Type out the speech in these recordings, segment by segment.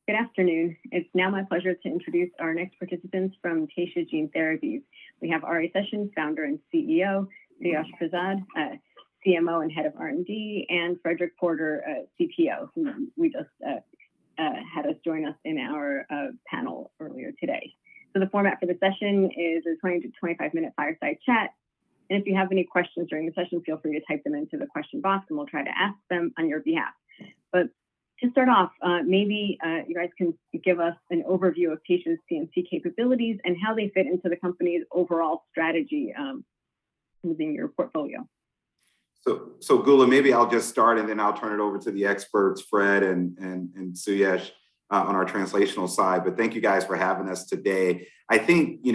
Good afternoon. It's now my pleasure to introduce our next participants from Taysha Gene Therapies. We have Ari Sessions, founder and CEO, Suyash Prasad, CMO and head of R&D, and Frederick Porter, CTO, who we just had us join us in our panel earlier today. So the format for the session is a 20 to 25-minute fireside chat. And if you have any questions during the session, feel free to type them into the question box and we'll try to ask them on your behalf. But to start off, maybe you guys can give us an overview of Taysha's CMC capabilities and how they fit into the company's overall strategy within your portfolio. So Gula, maybe I'll just start and then I'll turn it over to the experts, Fred and Suyash on our translational side. But thank you guys for having us today. I think,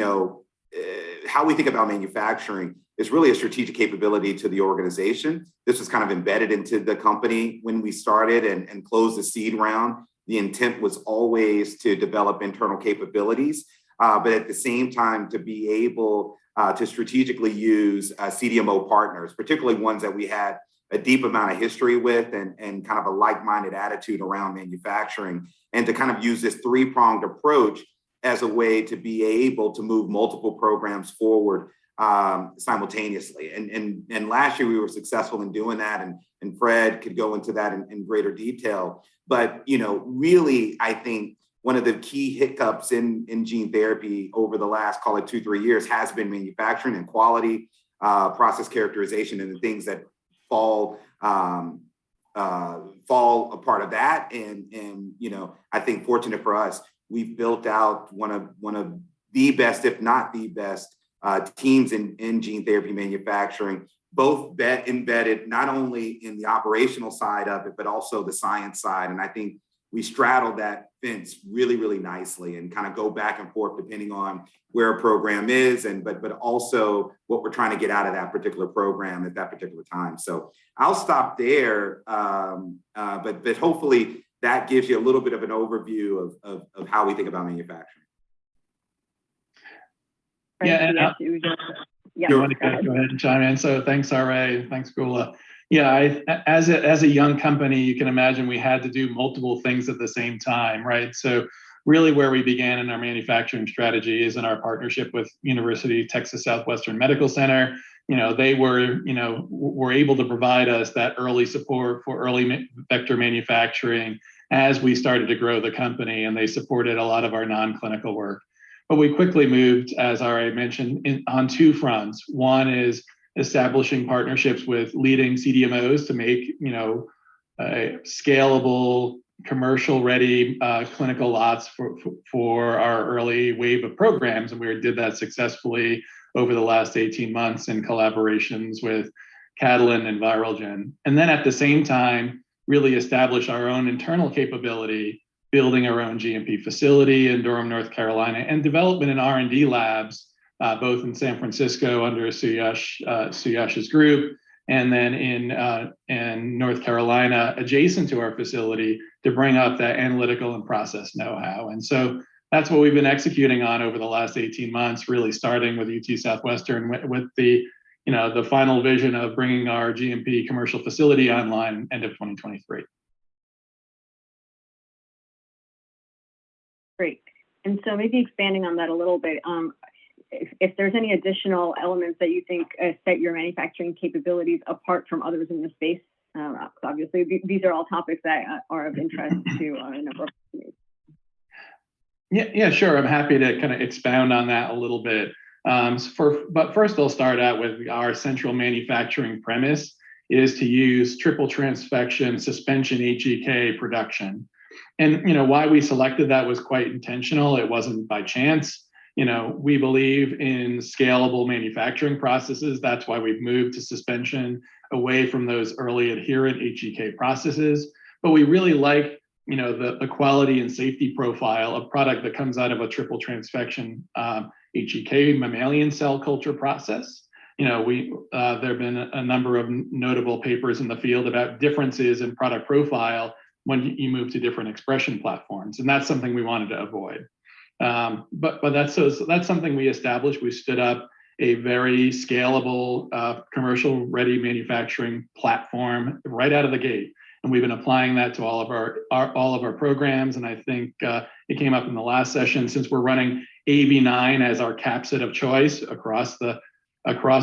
how we think about manufacturing is really a strategic capability to the organization. This was kind of embedded into the company when we started and closed the seed round. The intent was always to develop internal capabilities, but at the same time to be able to strategically use CDMO partners, particularly ones that we had a deep amount of history with and kind of a like-minded attitude around manufacturing, and to kind of use this three-pronged approach as a way to be able to move multiple programs forward simultaneously. And last year we were successful in doing that, and Fred could go into that in greater detail. But really, I think one of the key hiccups in gene therapy over the last, call it 2-3 years, has been manufacturing and quality, process characterization, and the things that fall a part of that. And I think fortunate for us, we've built out one of the best, if not the best, teams in gene therapy manufacturing, both embedded not only in the operational side of it, but also the science side. And I think we straddle that fence really, really nicely and kind of go back and forth depending on where a program is, but also what we're trying to get out of that particular program at that particular time. So I'll stop there, but hopefully that gives you a little bit of an overview of how we think about manufacturing. Yeah, you want to go ahead and chime in. So thanks, RA. Thanks, Gula. Yeah, as a young company, you can imagine we had to do multiple things at the same time, right? So really where we began in our manufacturing strategy is in our partnership with University of Texas Southwestern Medical Center. They were able to provide us that early support for early vector manufacturing as we started to grow the company, and they supported a lot of our non-clinical work. But we quickly moved, as I mentioned, on two fronts. One is establishing partnerships with leading CDMOs to make, scalable, commercial-ready clinical lots for our early wave of programs, and we did that successfully over the last 18 months in collaborations with Catalent and Viralgen. And then at the same time, really establish our own internal capability, building our own GMP facility in Durham, North Carolina, and development in R&D labs, both in San Francisco under Suyash's group, and then in North Carolina, adjacent to our facility, to bring up that analytical and process know-how. And so that's what we've been executing on over the last 18 months, really starting with UT Southwestern with the final vision of bringing our GMP commercial facility online end of 2023. Great. And so maybe expanding on that a little bit, if there's any additional elements that you think set your manufacturing capabilities apart from others in the space, obviously these are all topics that are of interest to a number of companies. Yeah, sure. I'm happy to kind of expound on that a little bit. But first, I'll start out with our central manufacturing premise is to use triple transfection suspension HEK production. And why we selected that was quite intentional. It wasn't by chance. We believe in scalable manufacturing processes. That's why we've moved to suspension away from those early adherent HEK processes. But we really like, the quality and safety profile of product that comes out of a triple transfection HEK mammalian cell culture process. There have been a number of notable papers in the field about differences in product profile when you move to different expression platforms, and that's something we wanted to avoid. But that's something we established. We stood up a very scalable commercial ready manufacturing platform right out of the gate. and we've been applying that to all of our programs. And I think it came up in the last session, since we're running AB9 as our capsid of choice across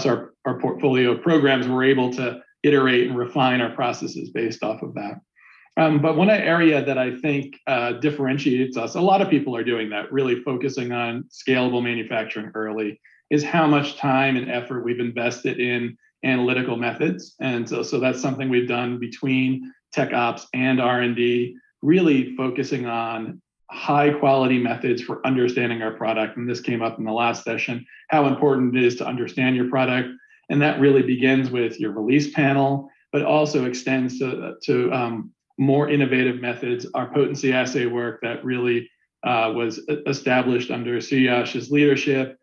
our portfolio of programs, we're able to iterate and refine our processes based off of that. But one area that I think differentiates us, a lot of people are doing that, really focusing on scalable manufacturing early, is how much time and effort we've invested in analytical methods. And so that's something we've done between tech ops and R&D, really focusing on high quality methods for understanding our product. And this came up in the last session, how important it is to understand your product. And that really begins with your release panel, but also extends to more innovative methods. Our potency assay work that really was established under Suyash's leadership,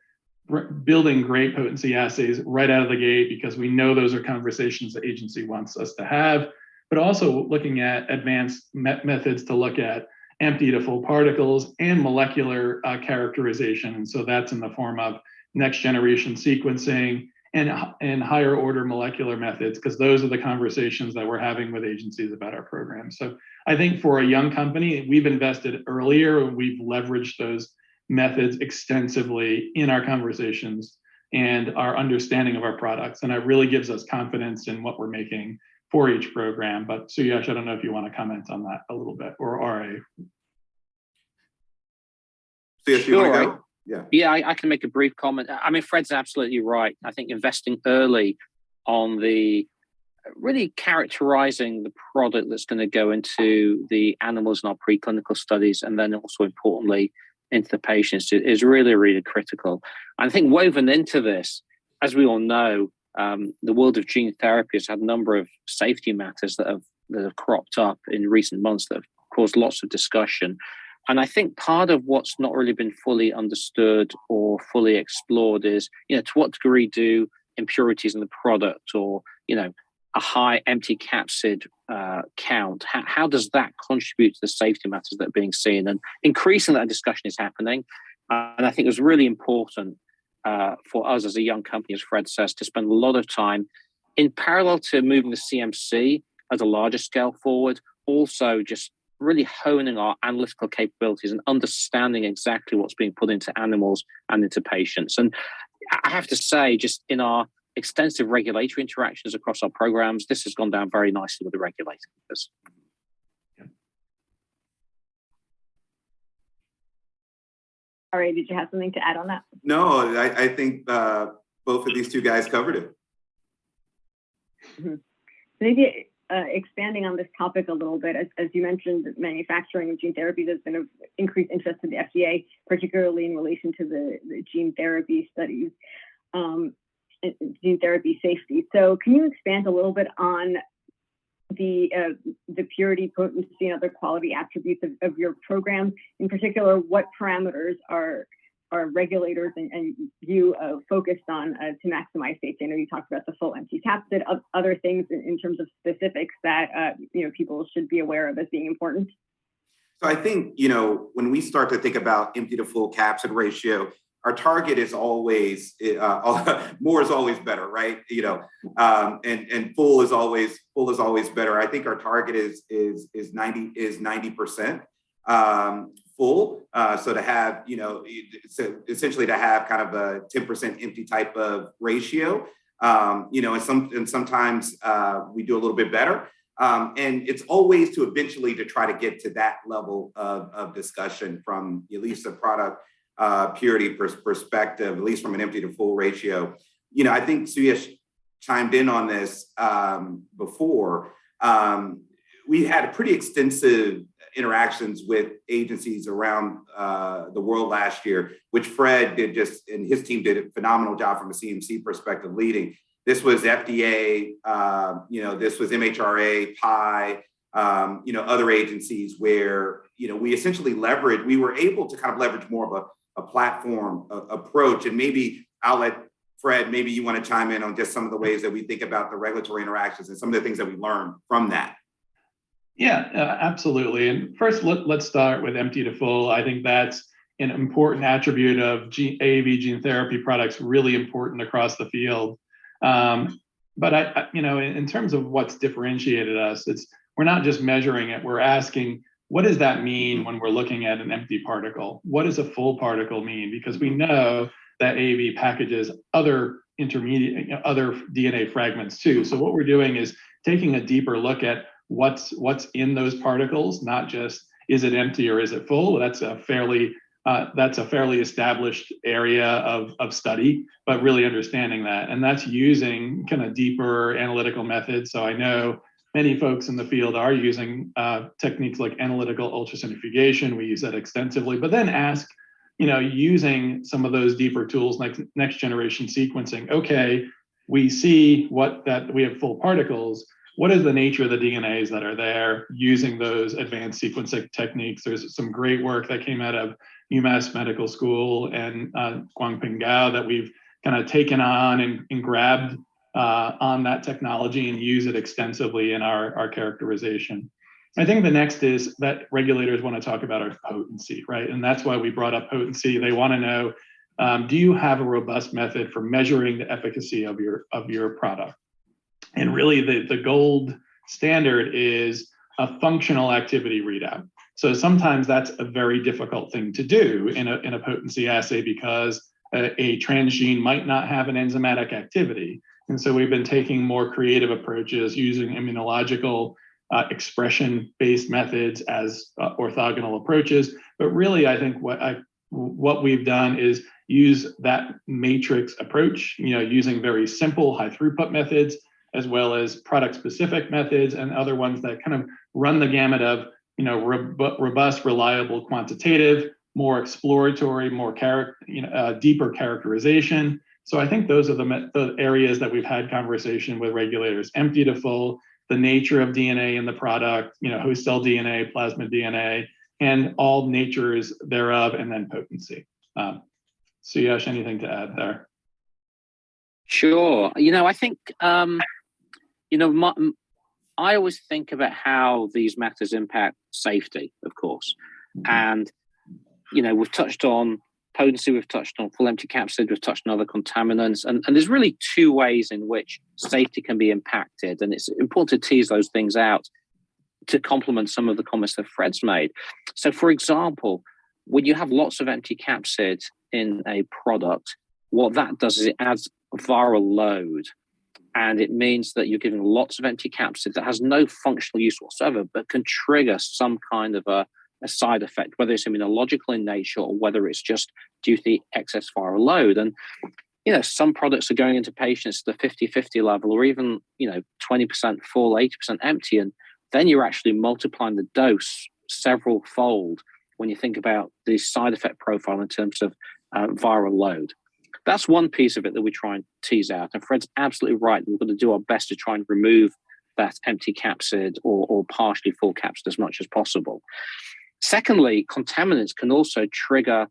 building great potency assays right out of the gate, because we know those are conversations the agency wants us to have, but also looking at advanced methods to look at empty to full particles and molecular characterization. And so that's in the form of next generation sequencing and higher order molecular methods, because those are the conversations that we're having with agencies about our program. So I think for a young company, we've invested earlier, we've leveraged those methods extensively in our conversations and our understanding of our products. And it really gives us confidence in what we're making for each program. But Suyash, I don't know if you want to comment on that a little bit, or RA. Suyash, you want to go? Yeah, I can make a brief comment. I mean, Fred's absolutely right. I think investing early on the really characterizing the product that's going to go into the animals in our preclinical studies, and then also importantly into the patients, is really, really critical. And I think woven into this, as we all know, the world of gene therapy has had a number of safety matters that have cropped up in recent months that have caused lots of discussion. And I think part of what's not really been fully understood or fully explored is, to what degree do impurities in the product, or, a high empty capsid count, how does that contribute to the safety matters that are being seen? And increasing that discussion is happening. And I think it was really important for us as a young company, as Fred says, to spend a lot of time in parallel to moving the CMC at a larger scale forward, also just really honing our analytical capabilities and understanding exactly what's being put into animals and into patients. And I have to say, just in our extensive regulatory interactions across our programs, this has gone down very nicely with the regulators. All right, did you have something to add on that? No, I think both of these two guys covered it. Mm-hmm. Maybe expanding on this topic a little bit, as you mentioned, manufacturing of gene therapy, there's been an increased interest in the FDA, particularly in relation to the gene therapy studies, gene therapy safety. So can you expand a little bit on the purity, potency, and other quality attributes of your program? In particular, what parameters are regulators and you focused on to maximize safety? I know you talked about the full empty capsid, other things in terms of specifics that people should be aware of as being important. So I think, when we start to think about empty to full capsid ratio, our target is always more is always better, right? And full is always better. I think our target is 90% full. So to have, so essentially to have kind of a 10% empty type of ratio, and sometimes we do a little bit better. And it's always to eventually to try to get to that level of discussion from at least a product purity perspective, at least from an empty to full ratio. I think Suyash chimed in on this before. We had pretty extensive interactions with agencies around the world last year, which Fred did and his team did a phenomenal job from a CMC perspective leading. This was FDA, this was MHRA, PI, other agencies where, we essentially we were able to kind of leverage more of a platform approach. And maybe I'll let Fred, maybe you want to chime in on just some of the ways that we think about the regulatory interactions and some of the things that we learned from that. Yeah, absolutely. And first, let's start with empty to full. I think that's an important attribute of AAV gene therapy products, really important across the field. But in terms of what's differentiated us, we're not just measuring it, we're asking, what does that mean when we're looking at an empty particle? What does a full particle mean? Because we know that AAV packages other other DNA fragments too. So what we're doing is taking a deeper look at what's in those particles, not just is it empty or is it full. That's a fairly established area of study, but really understanding that, and that's using kind of deeper analytical methods. So I know many folks in the field are using techniques like analytical ultracentrifugation. We use that extensively, but then ask, using some of those deeper tools like next generation sequencing. Okay, we see that we have full particles. What is the nature of the DNAs that are there using those advanced sequencing techniques? There's some great work that came out of UMass Medical School and Guangping Gao that we've kind of taken on and grabbed on that technology and use it extensively in our characterization. I think the next is that regulators want to talk about our potency, right? And that's why we brought up potency. They want to know, do you have a robust method for measuring the efficacy of your product? And really the gold standard is a functional activity readout. So sometimes that's a very difficult thing to do in a potency assay because a transgene might not have an enzymatic activity. And so we've been taking more creative approaches using immunological expression-based methods as orthogonal approaches. But really, I think what we've done is use that matrix approach, using very simple high throughput methods, as well as product-specific methods and other ones that kind of run the gamut of robust, reliable, quantitative, more exploratory, more deeper characterization. So I think those are the areas that we've had conversation with regulators: empty to full, the nature of DNA in the product, host cell DNA, plasmid DNA, and all natures thereof, and then potency. So Yash, anything to add there? Sure. I think, I always think about how these matters impact safety, of course. And, we've touched on potency, we've touched on full empty capsid, we've touched on other contaminants, and there's really two ways in which safety can be impacted. And it's important to tease those things out to complement some of the comments that Fred's made. So for example, when you have lots of empty capsid in a product, what that does is it adds viral load. And it means that you're giving lots of empty capsid that has no functional use whatsoever, but can trigger some kind of a side effect, whether it's immunological in nature or whether it's just due to the excess viral load. And, some products are going into patients at the 50-50 level, or even, 20% full, 80% empty. And then you're actually multiplying the dose several fold when you think about the side effect profile in terms of viral load. That's one piece of it that we try and tease out. And Fred's absolutely right. We're going to do our best to try and remove that empty capsid or partially full capsid as much as possible. Secondly, contaminants can also trigger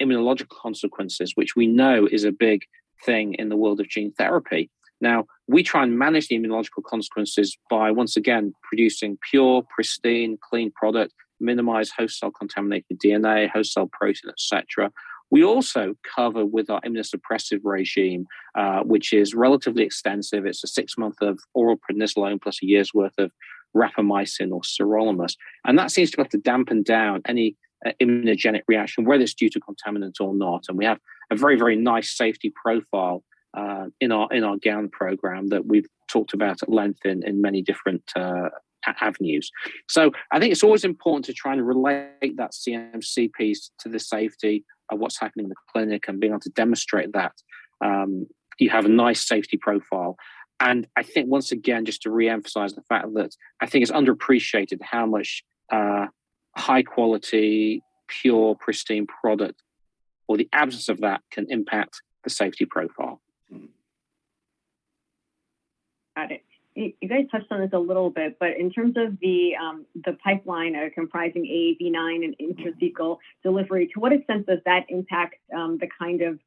immunological consequences, which we know is a big thing in the world of gene therapy. Now, we try and manage the immunological consequences by, once again, producing pure, pristine, clean product, minimize host cell contaminated DNA, host cell protein, etc. We also cover with our immunosuppressive regime, which is relatively extensive. It's a 6 month of oral prednisolone plus a year's worth of rapamycin or sirolimus. And that seems to have to dampen down any immunogenic reaction, whether it's due to contaminants or not. And we have a very, very nice safety profile in our GAN program that we've talked about at length in many different avenues. So I think it's always important to try and relate that CMC piece to the safety of what's happening in the clinic and being able to demonstrate that you have a nice safety profile. And I think, once again, just to re-emphasize the fact that I think it's underappreciated how much high quality, pure, pristine product, or the absence of that, can impact the safety profile. Got it. You guys touched on this a little bit, but in terms of the pipeline comprising AAV9 and intrathecal delivery, to what extent does that impact the kind of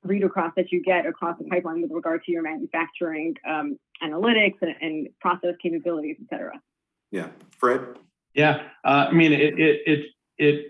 read across that you get across the pipeline with regard to your manufacturing analytics and process capabilities, et cetera? Yeah, Fred? Yeah, I mean, it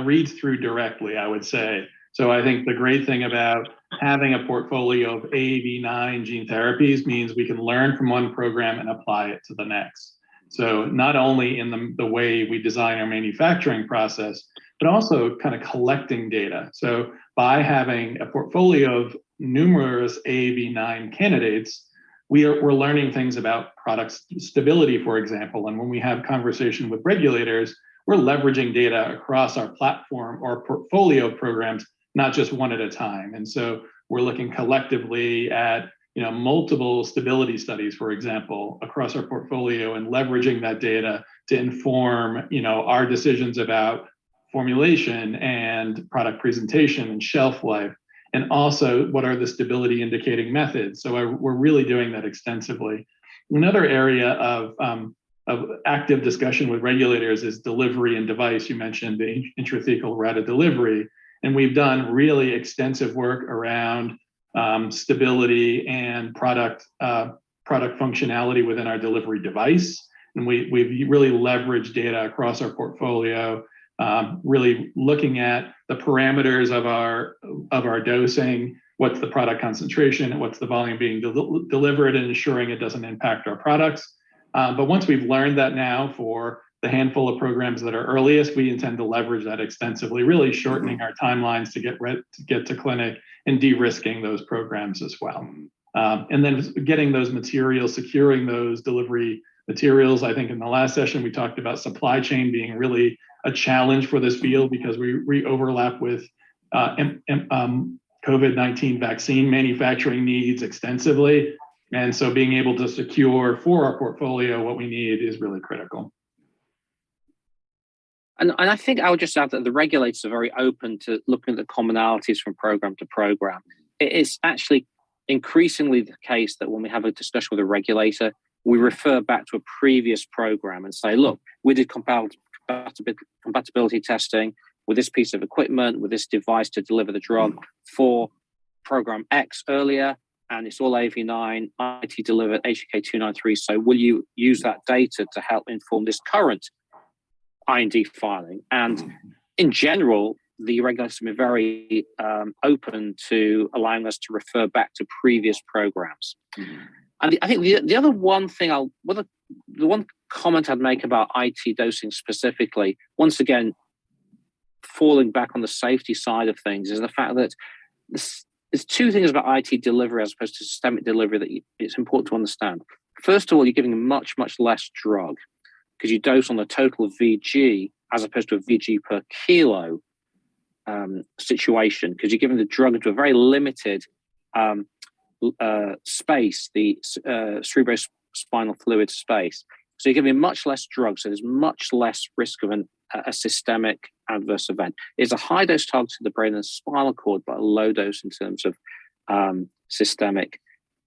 reads through directly, I would say. So I think the great thing about having a portfolio of AAV9 gene therapies means we can learn from one program and apply it to the next. So not only in the way we design our manufacturing process, but also kind of collecting data. So by having a portfolio of numerous AAV9 candidates, we're learning things about product stability, for example. And when we have conversation with regulators, we're leveraging data across our platform or portfolio of programs, not just one at a time. And so we're looking collectively at multiple stability studies, for example, across our portfolio, and leveraging that data to inform our decisions about formulation and product presentation and shelf life, and also what are the stability indicating methods. So we're really doing that extensively. Another area of active discussion with regulators is delivery and device. You mentioned the intrathecal route of delivery, and we've done really extensive work around stability and product functionality within our delivery device. And we've really leveraged data across our portfolio, really looking at the parameters of our dosing, what's the product concentration, what's the volume being delivered, and ensuring it doesn't impact our products. But once we've learned that now for the handful of programs that are earliest, we intend to leverage that extensively, really shortening our timelines to get to clinic and de-risking those programs as well. And then getting those materials, securing those delivery materials. I think in the last session, we talked about supply chain being really a challenge for this field because we overlap with COVID-19 vaccine manufacturing needs extensively. And so being able to secure for our portfolio what we need is really critical. And I think I would just add that the regulators are very open to looking at the commonalities from program to program. It is actually increasingly the case that when we have a discussion with a regulator, we refer back to a previous program and say, look, we did compatibility testing with this piece of equipment, with this device to deliver the drug for program X earlier, and it's all AAV9, IT delivered HK293. So will you use that data to help inform this current IND filing? And in general, the regulators have been very open to allowing us to refer back to previous programs. And I think the other one thing the one comment I'd make about IT dosing specifically, once again, falling back on the safety side of things, is the fact that there's two things about IT delivery as opposed to systemic delivery that it's important to understand. First of all, you're giving much, much less drug because you dose on the total VG as opposed to a VG per kilo situation, because you're giving the drug into a very limited space, the cerebrospinal fluid space. So you're giving much less drug, so there's much less risk of a systemic adverse event. It's a high dose target to the brain and spinal cord, but a low dose in terms of systemic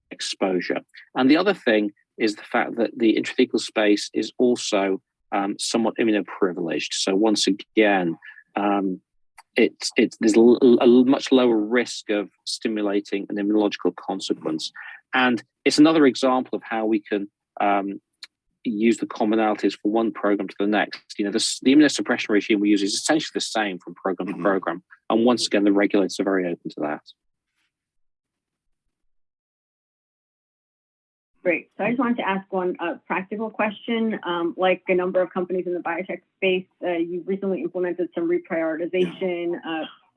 exposure. And the other thing is the fact that the intrathecal space is also somewhat immunoprivileged. So once again, there's a much lower risk of stimulating an immunological consequence. And it's another example of how we can use the commonalities from one program to the next. The immunosuppression regime we use is essentially the same from program to program. And once again, the regulators are very open to that. Great. So I just wanted to ask one practical question. Like a number of companies in the biotech space, you recently implemented some reprioritization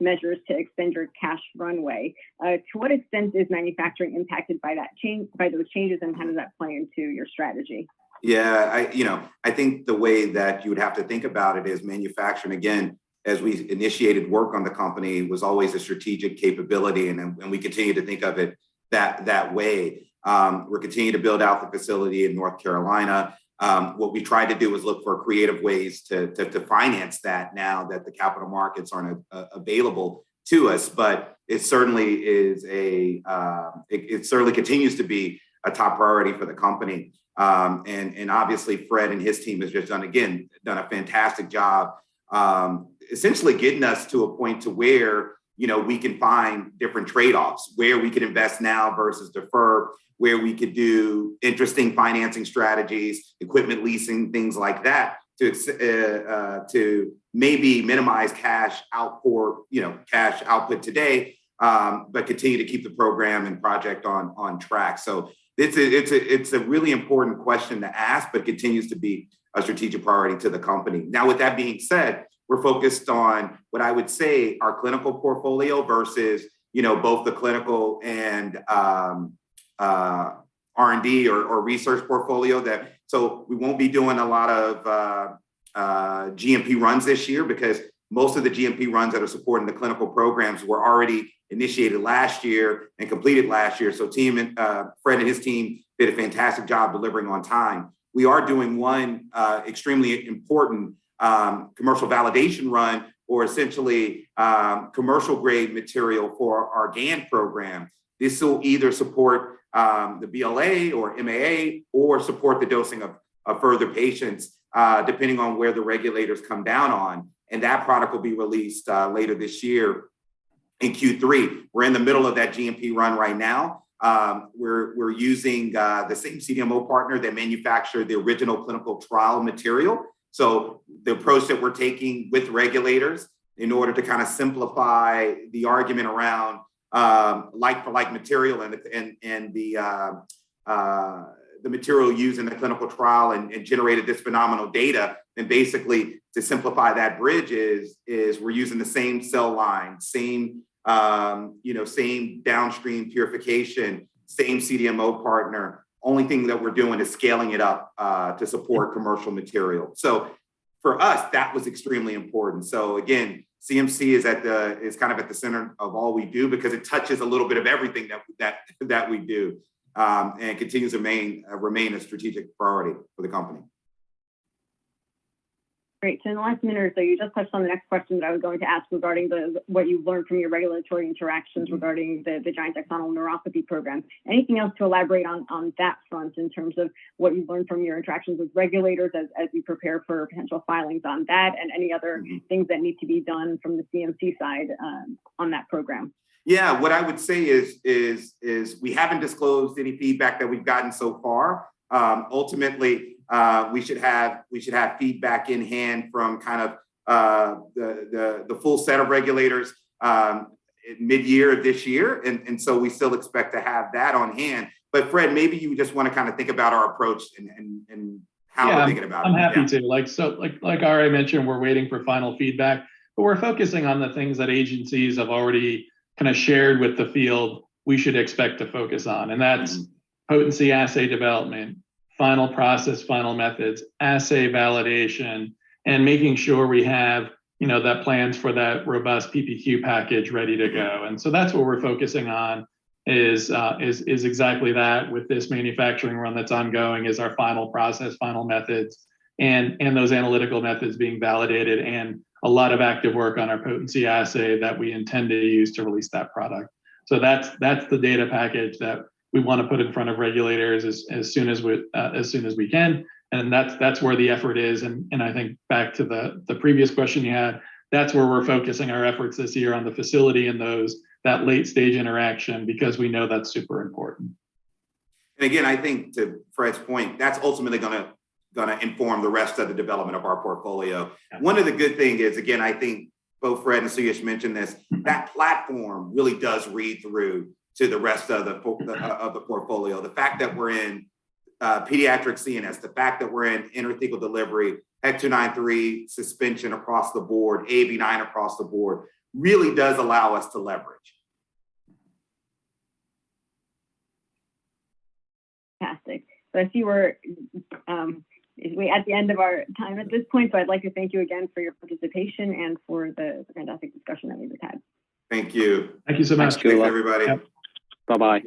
measures to extend your cash runway. To what extent is manufacturing impacted by those changes, and how does that play into your strategy? Yeah, I think the way that you would have to think about it is manufacturing, again, as we initiated work on the company, was always a strategic capability, and we continue to think of it that way. We're continuing to build out the facility in North Carolina. What we tried to do was look for creative ways to finance that now that the capital markets aren't available to us. But it certainly is it certainly continues to be a top priority for the company. And obviously Fred and his team has just done a fantastic job, essentially getting us to a point to where we can find different trade-offs, where we could invest now versus defer, where we could do interesting financing strategies, equipment leasing, things like that, to maybe minimize cash output today, but continue to keep the program and project on track. So it's a really important question to ask, but continues to be a strategic priority to the company. Now, with that being said, we're focused on what I would say our clinical portfolio versus, both the clinical and R&D or research portfolio. So we won't be doing a lot of GMP runs this year because most of the GMP runs that are supporting the clinical programs were already initiated last year and completed last year. So Fred and his team did a fantastic job delivering on time. We are doing one extremely important commercial validation run, or essentially commercial grade material for our GAN program. This will either support the BLA or MAA or support the dosing of further patients, depending on where the regulators come down on. And that product will be released later this year in Q3. We're in the middle of that GMP run right now. We're using the same CDMO partner that manufactured the original clinical trial material. So the approach that we're taking with regulators in order to kind of simplify the argument around like for like material and the material used in the clinical trial and generated this phenomenal data. And basically to simplify that bridge is we're using the same cell line, same downstream purification, same CDMO partner. Only thing that we're doing is scaling it up to support commercial material. So for us, that was extremely important. So again, CMC is kind of at the center of all we do because it touches a little bit of everything that we do, and continues to remain a strategic priority for the company. Great. So in the last minute or so, you just touched on the next question that I was going to ask regarding what you've learned from your regulatory interactions regarding the giant axonal neuropathy program. Anything else to elaborate on that front in terms of what you've learned from your interactions with regulators as you prepare for potential filings on that, and any other things that need to be done from the CMC side on that program? Yeah, what I would say is we haven't disclosed any feedback that we've gotten so far. Ultimately, we should have feedback in hand from kind of the full set of regulators mid-year of this year, and so we still expect to have that on hand. But Fred, maybe you just want to kind of think about our approach and how we're thinking about it. I'm happy to. Like Ari mentioned, we're waiting for final feedback, but we're focusing on the things that agencies have already kind of shared with the field we should expect to focus on, and that's potency assay development, final process, final methods, assay validation, and making sure we have, that plans for that robust PPQ package ready to go. And so that's what we're focusing on is exactly that with this manufacturing run that's ongoing, is our final process, final methods, and those analytical methods being validated, and a lot of active work on our potency assay that we intend to use to release that product. So that's the data package that we want to put in front of regulators as soon as we can, and that's where the effort is. And I think back to the previous question you had, that's where we're focusing our efforts this year on the facility and that late stage interaction, because we know that's super important. And again, I think to Fred's point, that's ultimately going to inform the rest of the development of our portfolio. One of the good things is, again, I think both Fred and Suyash mentioned this, that platform really does read through to the rest of the portfolio. The fact that we're in pediatric CNS, the fact that we're in intrathecal delivery, HEC-293 suspension across the board, AAV9 across the board, really does allow us to leverage. Fantastic. So I see we're at the end of our time at this point, so I'd like to thank you again for your participation and for the fantastic discussion that we've had. Thank you. Thank you so much. Thanks, everybody. Yep. Bye-bye.